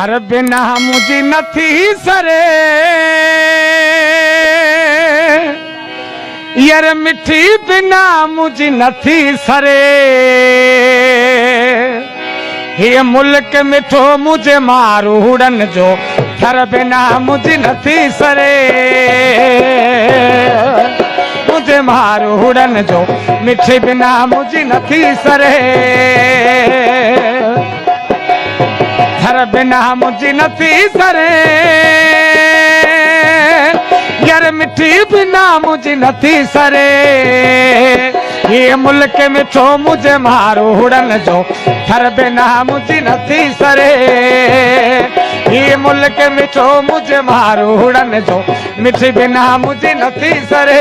थर बिना मुझी नथी सरे यार मिठी बिना मुझी नथी सरे ये मुल्क मिठो मुझे मारूड़न जो थर बिना मुझी नथी सरे मुझे मारूड़न जो मिठी बिना मुझी नथी सरे थर बिना मुझी नथी सरे यार मिठी बिना मुझी नथी सरे ये मुल्क मिठो मुझे मारूड़न जो थर बिना मुझी नथी सरे ये मुल्क मिठो मुझे मारूड़न जो मिठी बिना मुझी नथी सरे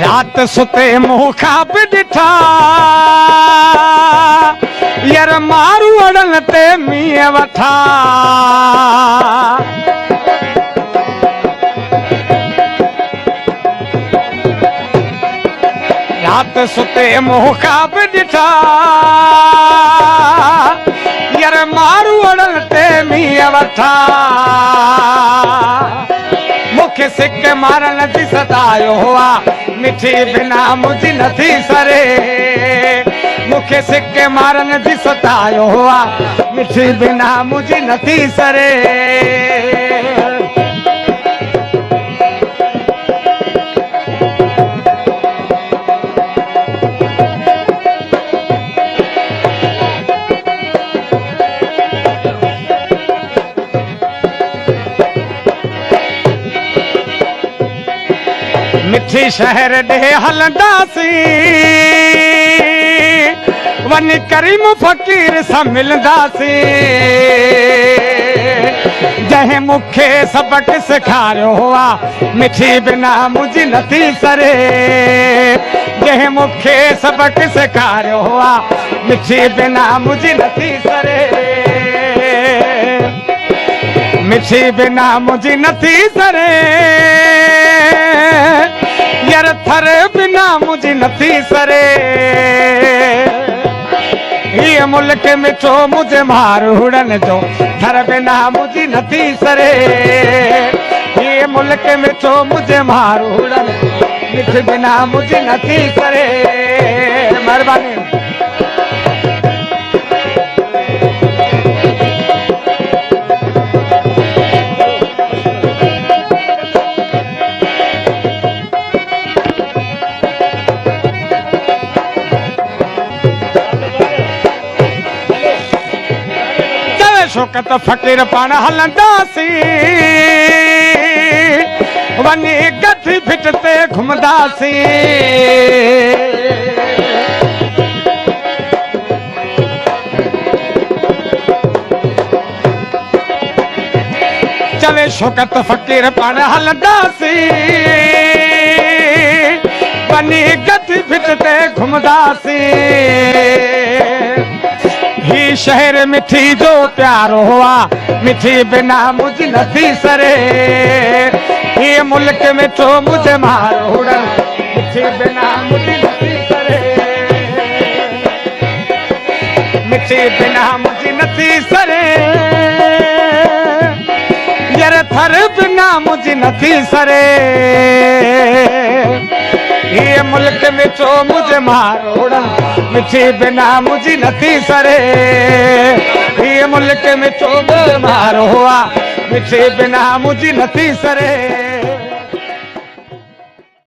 रात सुते मुँह खाप दिठा यार मारू अड़न ते मीह वठा रात सुते मुँह खाप दिठा यार मारू अड़न ते मीह वठा मुखे सिक्के मारन जी सतायो हुआ मिठी बिना मुझी नथी सरे मुखे सिक्के मारन जी सतायो हुआ मिठी बिना मुझी नथी सरे मिठी शहर दे हलंदासी वन करीम फकीर सां मिलंदासी जंहिं मूंखे सबक सेखारियो हुआ मिठी बिना मुझी नथी सरे जंहिं मूंखे सबक सेखारियो हुआ मिठी बिना मुझी नथी सरे मिठी बिना मुझी नथी सरे यार थर बिना मुझी नथी सरे ये मुल्क मिठो मुझे मारूड़न जो थर बिना मुझी नथी सरे ये मुल्क मिठो मुझे मारूड़न मिठ बिना मुझी नथी सरे मेहरबानी शौकत फकीर पाण हलंदासी वञी गठी फिट ते घुमंदासी चले शौकत फकीर पाण हलंदासी वञी गठी फिट ते घुमंदासी ही शहर मिठी जो प्यारो हुआ मिठी बिना मुझी नथी सरे ये मुल्क मिठो मुझे मारूड़न मिठी बिना मुझी नथी सरे मिठी बिना मुझी नथी सरे यार थर बिना मुझी नथी सरे ये मुल्क मिठो मुझे मारूड़न मिठी बिना मुझी नथी सरे ये मुल्क मिठो मुझे मारो हुआ मिठी बिना मुझी नथी सरे।